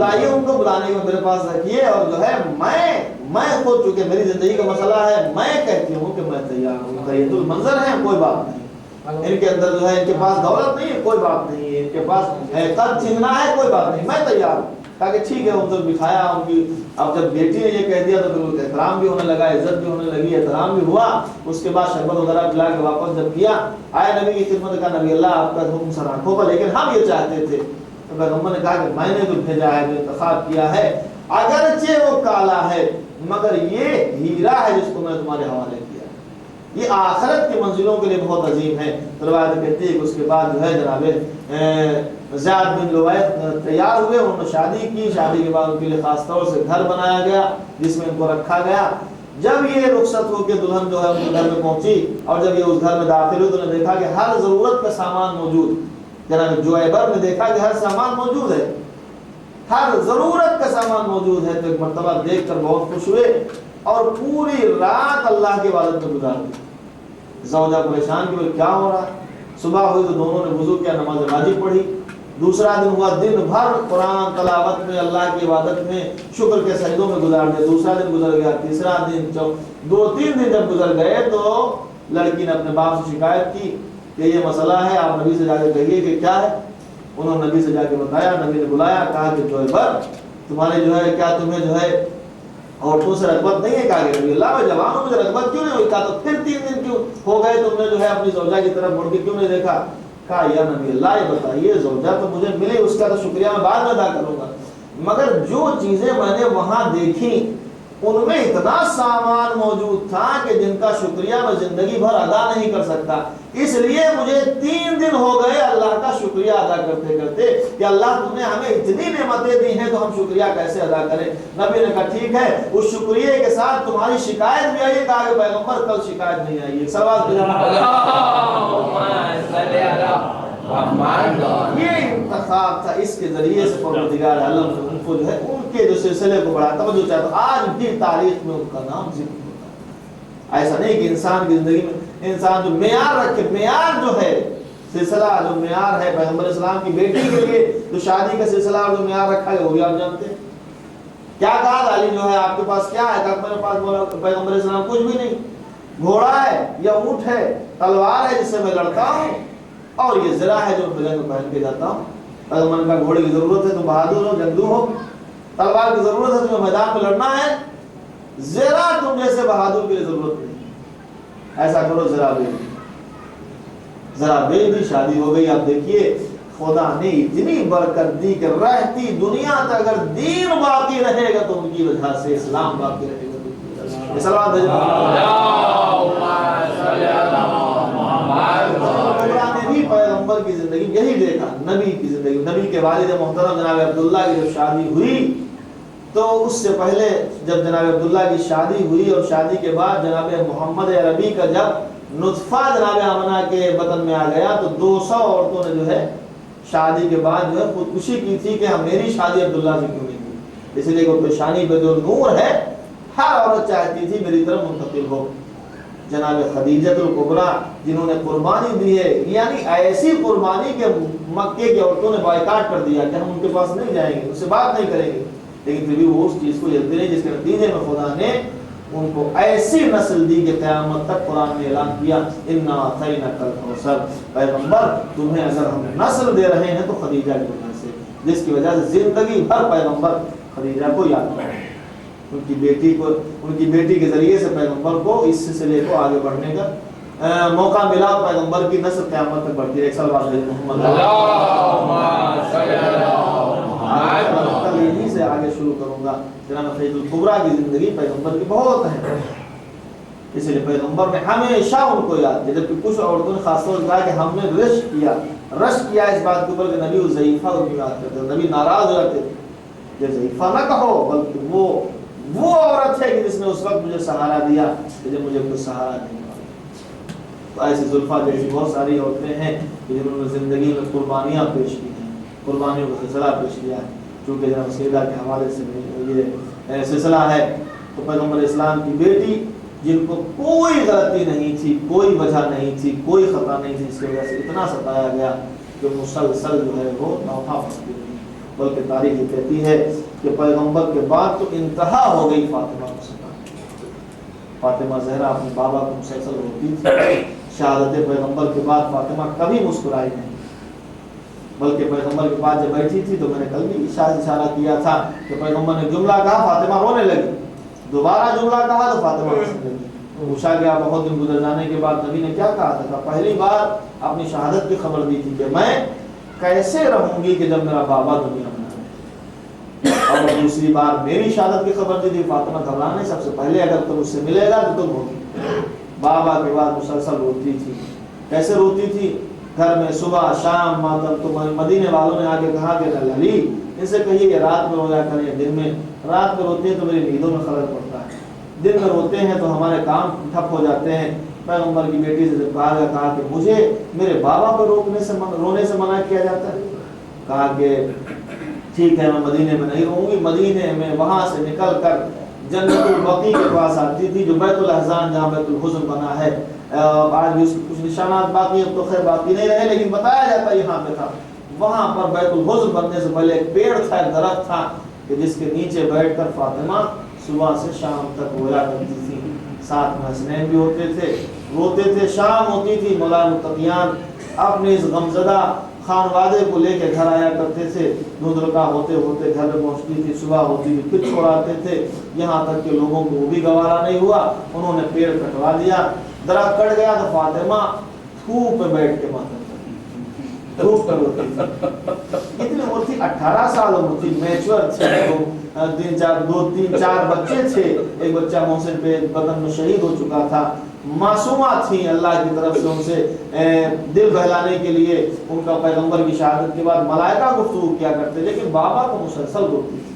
بلائیے ان کو، بلانے کے میرے پاس رکھیے، اور جو ہے میں خود چونکہ میری زندگی کا مسئلہ ہے، میں کہتی ہوں کہ میں تیار ہوں۔ خیریت المنظر ہے، کوئی بات نہیں، ان کے اندر جو ہے ان کے پاس دولت نہیں ہے، کوئی بات نہیں ہے، ان کے پاس قد چھیننا ہے، کوئی بات نہیں، میں تیار ہوں۔ کہا کہ ٹھیک ہے، ان کو بٹھایا ان کی۔ اب جب بیٹی نے یہ کہہ دیا تو پھر احترام بھی ہونے لگا، عزت بھی ہونے لگی، احترام بھی ہوا۔ اس کے بعد شربت وغیرہ پلا کے واپس جب کیا، آیا نبی کی خدمت کا، نبی اللہ آپ کا حکم سر آنکھوں پر، لیکن ہم یہ چاہتے تھے۔ تو پیغمبر نے کہا کہ میں نے جو بھیجا ہے، جو انتخاب کیا ہے، اگرچہ وہ کالا ہے مگر یہ ہیرا ہے جس کو میں تمہارے حوالے کیا، یہ آخرت کی منزلوں کے لیے بہت عظیم ہے۔ روایت کہتی ہے کہ اس کے بعد جو ہے جناب زیاد بن لویت تیار ہوئے، انہوں نے شادی کی، شادی کے بعد ان کے لیے خاص طور سے گھر بنایا گیا جس میں ان کو رکھا گیا۔ جب یہ رخصت ہو کے دلہن جو ہے ان کے گھر میں پہنچی، اور جب یہ اس گھر میں داخل ہوئی تو انہوں نے دیکھا کہ ہر ضرورت کا سامان موجود، جناب جویبر نے دیکھا کہ ہر سامان موجود ہے، ہر ضرورت کا سامان موجود ہے۔ تو ایک مرتبہ دیکھ کر بہت خوش ہوئے اور پوری رات اللہ کی عبادت میں گزار دی۔ زوجہ پریشان کی کیا ہو رہا ہے؟ صبح ہوئی تو دونوں نے وضو کیا، نماز واجب پڑھی۔ دوسرا دن ہوا، دن بھر قرآن تلاوت میں، اللہ کی عبادت میں، شکر کے سجدوں میں گزار دیا۔ دوسرا دن گزر گیا، تیسرا دن، 2-3 دن جب گزر گئے تو لڑکی نے اپنے باپ سے شکایت کی کہ یہ مسئلہ ہے، آپ نبی سے جا کے کہیے کہ کیا ہے۔ انہوں نے نبی سے جا کے بتایا، نبی نے بلایا، کہا کہ جویبر تمہارے جو ہے کیا تمہیں جو ہے عورتوں سے رغبت نہیں ہے؟ کہا کہ نبی اللہ میں جوانوں میں رغبت کیوں نہیں ہوئی؟ کہا تو پھر 3 دن کیوں ہو گئے تم نے جو ہے اپنی زوجہ کی طرف مڑ کے کیوں نہیں دیکھا؟ کہا یا نبی اللہ یہ بتائیے، زوجہ تو مجھے ملی، اس کا تو شکریہ میں بعد میں ادا کروں گا، مگر جو چیزیں میں نے وہاں دیکھی ان میں اتنا سامان موجود تھا کہ جن کا شکریہ میں زندگی بھر ادا نہیں کر سکتا، اس لیے مجھے 3 دن ہو گئے اللہ کا شکریہ ادا کرتے کرتے کہ اللہ تم نے ہمیں اتنی نعمتیں دی ہیں تو ہم شکریہ کیسے ادا کریں۔ نبی نے کہا ٹھیک ہے، اس شکریہ کے ساتھ تمہاری شکایت بھی آئی ہے۔ کہا کہ پیغمبر کل شکایت نہیں آئی ہے، سوال یہ انتخاب تھا، اس کے ذریعے سے پروردگار عالم ان کو جو ہے ان کے جو سلسلے کو بڑھاتا توجہ چاہتا، آج بھی تاریخ میں ان کا نام ذکر ہوتا ہے۔ ایسا نہیں کہ انسان کی زندگی میں انسان جو معیار رکھے، معیار جو ہے سلسلہ جو معیار ہے پیغمبر اسلام کی بیٹی کے لیے جو شادی کا سلسلہ اور جو معیار رکھا ہے وہ بھی آپ جانتے ہیں۔ کیا کہا علی جو ہے آپ کے پاس کیا ہے؟ کہ میرے پاس بولا پیغمبر اسلام کچھ بھی نہیں، گھوڑا ہے یا اونٹ ہے، تلوار ہے جس سے میں لڑتا ہوں، اور یہ زرہ ہے جو میں پہن کے جاتا ہوں۔ پیغمبر کا گھوڑے کی ضرورت ہے تو بہادر ہو، جنگجو ہو، تلوار کی ضرورت ہے تو میدان میں لڑنا ہے، زرہ تم جیسے بہادر کے لیے ضرورت نہیں۔ ایسا کرو ذرا بے بھی شادی ہو گئی۔ آپ دیکھیے خدا نے اتنی برکت دی کہ رہتی دنیا تک اگر دین باقی رہے گا تو ان کی وجہ سے اسلام باقی رہے گا۔ پیغمبر کی زندگی یہی دیکھا، نبی کی زندگی، نبی کے والد محترم جناب عبداللہ کی جب شادی ہوئی تو اس سے پہلے جب جناب عبداللہ کی شادی ہوئی اور شادی کے بعد جناب محمد عربی کا جب نطفہ جناب آمنہ کے بطن میں آ گیا تو 200 عورتوں نے جو ہے شادی کے بعد جو ہے خودکشی کی تھی کہ میری شادی عبداللہ سے کیوں نہیں کی، اس لیے کہ پیشانی پہ جو نور ہے ہر عورت چاہتی تھی میری طرف منتقل ہو۔ جناب خدیجہ الکبریٰ جنہوں نے قربانی دی ہے، یعنی ایسی قربانی کہ مکے کی عورتوں نے بائیکاٹ کر دیا کہ ہم ان کے پاس نہیں جائیں گے، ان سے بات نہیں کریں گے، لیکن پھر بھی وہ اس چیز کو جلتے رہے جس کے نتیجے میں خدا نے ان کو ایسی نسل دی کہ قیامت تک قرآن نے اعلان کیا انا اعطیناک الکوثر، پیغمبر تمہیں اگر ہم نسل دے رہے ہیں تو خدیجہ کی وجہ سے، جس کی وجہ سے زندگی بھر پیغمبر خدیجہ کو یاد کریں، ان کی بیٹی کے ذریعے سے پیغمبر کو اس سلسلے کو آگے بڑھنے کا موقع ملا، پیغمبر کی نسل قیامت تک بڑھتی ہے۔ ایک سال بعد محمد یہیں سے آگے شروع کروں گا۔ جناب خدیجہ الکبریٰ کی زندگی پیغمبر کی بہت ہے، اس لیے پیغمبر نے ہمیشہ ان کو یاد کیا، جبکہ کچھ عورتوں نے خاص طور سے کہا کہ ہم نے رشک کیا اس بات کے اوپر کہ نبی ضعیفہ کو یاد کرتے ہیں، نبی ناراض ہو جاتے تھے کہ ضعیفہ نہ کہو بلکہ وہ عورت ہے کہ جس نے اس وقت مجھے سہارا دیا کہ جب مجھے کوئی سہارا نہیں ملا۔ تو ایسی زلفا جیسی بہت ساری عورتیں ہیں کہ جنہوں نے زندگی میں قربانیاں پیش کی ہیں، قربانیوں کا سلسلہ پیش کیا ہے، چونکہ جناب سیدہ کے حوالے سے یہ سلسلہ ہے۔ تو پیغمبر اسلام کی بیٹی جن کو کوئی غلطی نہیں تھی، کوئی وجہ نہیں تھی، کوئی خطا نہیں تھی، جس کی وجہ سے اتنا ستایا گیا کہ مسلسل جو ہے وہ نوحہ پڑتی رہی، بلکہ تاریخ یہ کہتی ہے کہ پیغمبر کے بعد تو انتہا ہو گئی فاطمہ کو ستانے۔ فاطمہ زہرا اپنے بابا کو مسلسل روتی تھی۔ شہادت پیغمبر کے بعد فاطمہ کبھی مسکرائی نہیں، بلکہ پیغمبر کے پاس جب بیٹھی تھی تو میں نے کل بھی شاید اشارہ کیا تھا کہ پیغمبر نے جملہ کہا، فاطمہ رونے لگی، دوبارہ جملہ کہا تو فاطمہ ہنسنے لگی۔ پوچھا گیا بہت دن گزر جانے کے بعد نبی نے کیا کہا تھا؟ پہلی بار اپنی شہادت کی خبر دی تھی کہ میں کیسے رہوں گی کہ جب میرا بابا دنیا میں آئے، اور دوسری بار میری شہادت کی خبر دی تھی، فاطمہ گھبرانے سب سے پہلے اگر تم اس سے ملے گا تو تم ہوگی۔ بابا کے بعد مسلسل روتی تھی۔ کیسے روتی تھی؟ گھر میں صبح شام ماتم، تو مدینے والوں نے آگے کہا کہ علی ان سے کہیے کہ رات میں رویا کریں، دن میں رات میں روتے ہیں تو میری نیندوں میں خلل پڑتا ہے، دن میں روتے ہیں تو ہمارے کام ٹھپ ہو جاتے ہیں۔ پیغمبر کی بیٹی سے جب کہا کہ مجھے میرے بابا کو رونے سے منع کیا جاتا ہے، کہا کہ ٹھیک ہے میں مدینے میں نہیں رہوں گی۔ مدینے میں وہاں سے نکل کر جنت البقیع کے پاس آتی تھی، جو بیت الاحزان جہاں بیت الحزن بنا ہے، آج بھی اس کے کچھ نشانات باقی ہیں، تو خیر باقی نہیں رہے، لیکن بتایا جاتا ہے یہاں پہ تھا۔ وہاں پر بیت الحزن بننے سے پہلے ایک پیڑ تھا، ایک درخت تھا کہ جس کے نیچے بیٹھ کر فاطمہ صبح سے شام تک رویا کرتی تھی۔ ساتھ میں حسنین بھی ہوتے تھے، روتے تھے۔ شام ہوتی تھی، مولا متقیان اپنے اس غمزدہ خانوادے کو لے کے گھر آیا کرتے تھے۔ دھندرکا ہوتے ہوتے گھر میں پہنچتی تھی، صبح ہوتی تھی پھر چھوڑاتے تھے، یہاں تک کہ لوگوں کو وہ بھی گوارا نہیں ہوا، انہوں نے پیڑ کٹوا دیا۔ درخت کٹ گیا تو فاطمہ دھوپ میں بیٹھ کے ماتم کرتی، دھوپ پر ہوتی تھی۔ اتنی عمر تھی، 18 سال عمر تھی، میچور تھے، دو تین چار بچے تھے، ایک بچہ محسن پہ بدن میں شہید ہو چکا تھا۔ معصومہ تھیں، اللہ کی طرف سے ان سے دل بہلانے کے لیے ان کا پیغمبر کی شہادت کے بعد ملائکہ گفتگو کیا کرتے، لیکن بابا کو مسلسل روتی تھی۔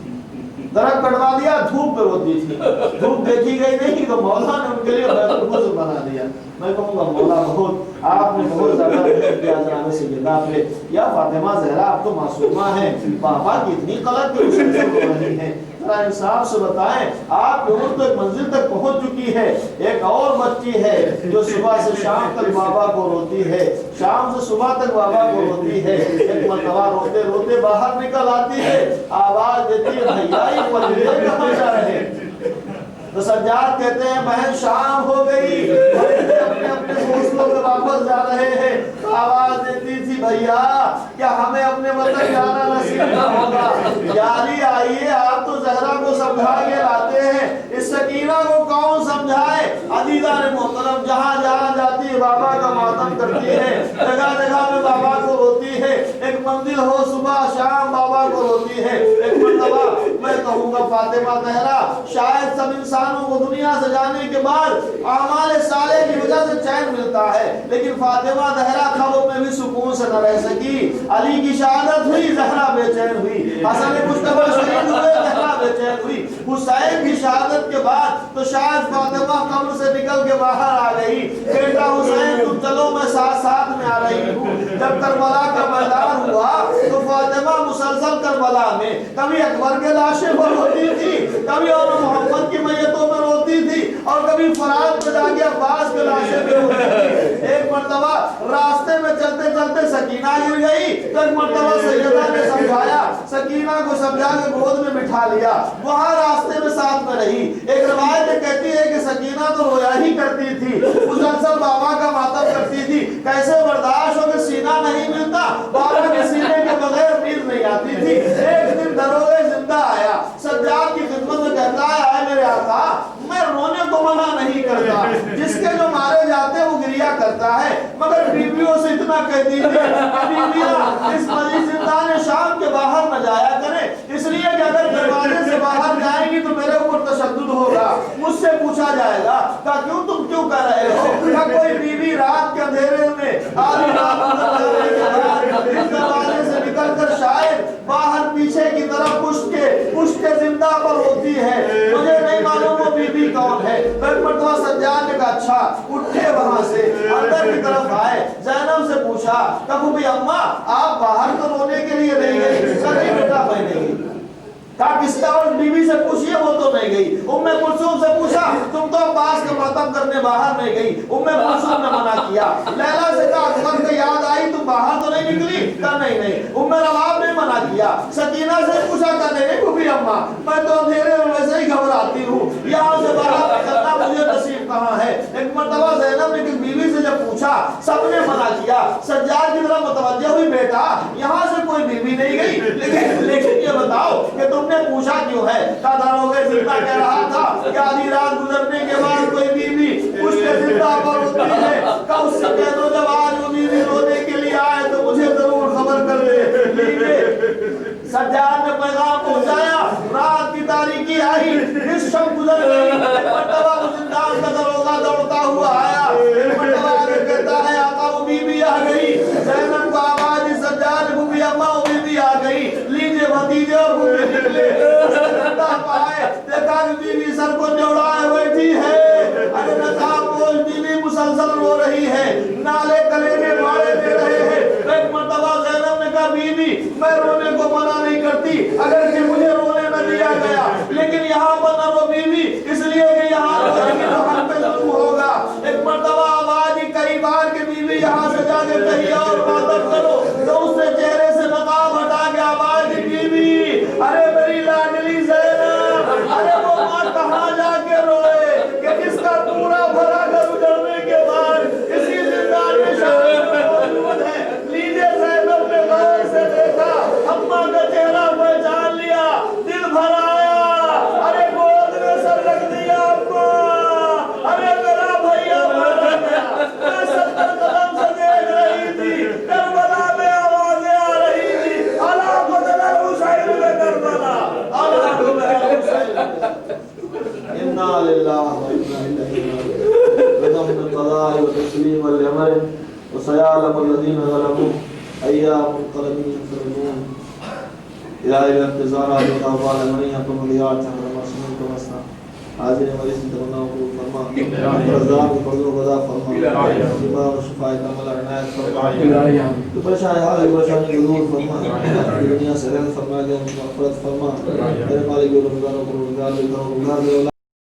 درخت کٹوا دیا، دھوپ پہ روتی تھی، دھوپ دیکھی گئی نہیں تو مولا نے ان کے لیے بیت الحزن بنا دیا۔ میں کہوں گا مولا بہت آپ نے بہت زیادہ محنت کیا جناب سیدہ پہ، یا فاطمہ زہرا آپ تو معصومہ ہیں، بابا کی اتنی غلط کی مسلسل ہو رہی ہے، ذرا انصاف سے بتائیں۔ آپ کی عمر تو ایک منزل تک پہنچ چکی ہے، ایک اور بچی ہے جو صبح سے شام تک بابا کو روتی ہے، شام سے صبح تک بابا کو روتی ہے، ایک مرتبہ روتے روتے باہر نکل آتی ہے، آواز دیتی ہے بھیا یہ پرندے کہاں جا رہے ہیں؟ تو سجاد کہتے ہیں بہن شام ہو گئی، پرندے اپنے اپنے گھونسلوں میں واپس جا رہے ہیں۔ تو آواز دیتی تھی بھیا کیا ہمیں اپنے وطن جانا نصیب نہ ہوگا؟ یاری آئیے، آپ تو زہرا کو سمجھا کے لاتے ہیں، اس سکینہ کو کون سمجھائے؟ عزیزان محترم جہاں جہاں جاتی ہے بابا کا ماتم کرتی ہے، جگہ جگہ میں بابا کو روتی ہے، ایک منزل ہو صبح شام بابا کو روتی ہے۔ ایک مرتبہ میں کہوں گا فاطمہ زہرا شاید سب انسانوں کو دنیا سے جانے کے بعد اعمال صالح کی وجہ سے چین ملتا ہے، لیکن فاطمہ زہرا خواب میں بھی سکون سے نہ رہ سکی۔ علی کی شہادت ہوئی، زہرا بے چین ہوئی، حسن مصطفیٰ شہید ہوئے، زہرا بے چین ہوئی۔ حسین کی شہادت کے بعد تو شاید فاطمہ قبر سے نکل کے باہر آ گئی، بیٹا حسین تم چلو میں ساتھ ساتھ میں آ رہی ہوں۔ جب کربلا کا میدان ہوا تو فاطمہ مسلسل کربلا میں کبھی اکبر کے لاشیں پر روتی تھی، کبھی اور محمد کی میتوں میں روتی تھی، اور کبھی فرات میں جا کے عباس کے لاشیں میں روتی تھی۔ ایک مرتبہ راستے میں چلتے چلتے سکینہ گر گئی تو ایک مرتبہ سیدہ نے سمجھایا، سکینہ کو سمجھا کے گود میں بٹھا لیا، وہاں راستے میں ساتھ میں رہی۔ ایک روایت کہتی ہے کہ سکینہ تو رویا ہی کرتی تھی، مسلسل بابا کا ماتم کرتی تھی، کیسے برداشت ہو کہ سینہ نہیں ملتا، بابا کے سینے کے بغیر نیند نہیں آتی تھی۔ ایک دن دروغے زندہ آیا، سجاد کی خدمت میں کہتا ہے اے میرے آقا میں رونے کو منع نہیں کرتا، جس کے جو مارے جاتے وہ گریا کرتا ہے، مگر بیویوں سے اتنا کہہ دیجیے بیویاں اس مجلس زندان شام کے باہر نہ جایا کریں، اس لیے کہ اگر دروازے سے باہر جائیں گی تو میرے اوپر تشدد ہوگا، مجھ سے پوچھا جائے گا کہ کیوں تم کیوں کہہ رہے ہو؟ کیا کوئی بیوی رات کے اندھیرے میں آدھی رات اس دروازے سے نکل کر شاید باہر پیچھے کی طرف پشت کے زندہ پر ہوتی ہے؟ مجھے نہیں معلوم وہ بیوی کون ہے۔ ایک مرتبہ سجاد نے کہا اچھا اٹھے، وہاں سے اندر کی طرف آئے، زینب سے پوچھا کہ بھی اماں آپ باہر تو رونے کے لیے نہیں گئی؟ نہیں بیٹا میں نہیں گئی۔ کہا کسی اور بیوی سے پوچھئے، وہ تو نہیں گئی۔ کلثوم سے پوچھا، تم تو عباس کا ماتم کرنے باہر نہیں گئی۔ کلثوم نے منع کیا۔ لیلا سے کہا اکبر کو یاد آئی، تم باہر تو نہیں نکلی؟ کہا نہیں نہیں۔ رواب نے منع کیا۔ سکینہ سے پوچھا، کہا نہیں پھوپھی اماں، میں تو اندھیرے میں ویسے ہی گھبراتی ہوں، یہاں سے باہر نکلنا مجھے نصیب کہاں ہے۔ ایک مرتبہ زینب نے بیوی سے جب پوچھا، سب نے منع کیا۔ سجاد کی طرف متوجہ ہوئی، بیٹا یہاں سے کوئی بیوی نہیں گئی، لیکن یہ بتاؤ کہ تم نے پوچھا کیوں ہے؟ کہا داروغہ زندہ کہہ رہا تھا کہ آدھی رات گزرنے کے بعد کوئی بیوی اس کے زندہ پر ہوتی ہے، کہا اس سے کہہ دو جب آج وہ بیوی رونے کے لیے آئے تو مجھے ضرور خبر کر دے۔ سجاد نے پیغام پہنچایا، رات کی تاریکی آئی، اس شب گزر گئی۔ مرتبہ وہ زندان کا داروغہ دوڑتا ہوا آیا، مرتبہ آگے کہتا ہے آقا وہ بیوی آ گئی۔ زینب کو آواز سجاد پھوپھی اماں وہ بیوی آ گئی، لیجے بھتیجے اور پھوپھی نکلے۔ دیکھا کہ بیوی سر کو جوڑائے بیٹھی ہے، ارے نقاب پوش بیوی مسلسل رو رہی ہے، نالے کلینے مارے دے رہے ہیں۔ ایک مرتبہ زینب نے کہا بیوی میں رونے کو منع نہیں کرتی اگر کہ مجھے رونے نہ دیا گیا، لیکن یہاں پر نہ رو بیوی، اس لیے کہ یہاں رونے کی تو ہم پہ ظلم ہوگا۔ ایک مرتبہ آواز ہی کئی بار کہ بیوی یہاں سے جا کے کہیں اور ماتم کرو، تو اس نے چہرے سے نقاب ہٹا کے آواز دی بیوی ارے میری لاڈلی زینب، ارے وہ ماں کہاں جا کے روئے کہ جس کا پورا بھرا گھر اجڑنے کے بعد اسی زندان میں شامل موجود ہے۔ لیجے زینب نے غور سے دیکھا، اماں کا چہرہ پہچان لیا، دل بھر آیا، ارے گود میں سر رکھ دیا اماں، ارے میرا بھیا مر گیا۔ میں 70 قدم سے دیکھ رہی تھی، کربلا میں آوازیں آ رہی تھی، الا قتل الحسین میں کربلا، الا قتل الحسین۔ انا للہ و انا الیہ راجعون۔ بضم القضاء وتسلیم الامر وسيعلم الذين ظلموا ايام القلم ينفرجون الى الانتظار بالقضاء لمن يقوم بضياعة المسلمين كمسنا حاضر مریض تمنا قبول فرما، رضا کی فضل و غضا فرما، شفا و شفاء کامل عنایت فرما، تو پریشان حال پریشانی دور فرما، دنیا سے رحمت فرما دے، مغفرت فرما، میرے مالک و رمضان و پروردگار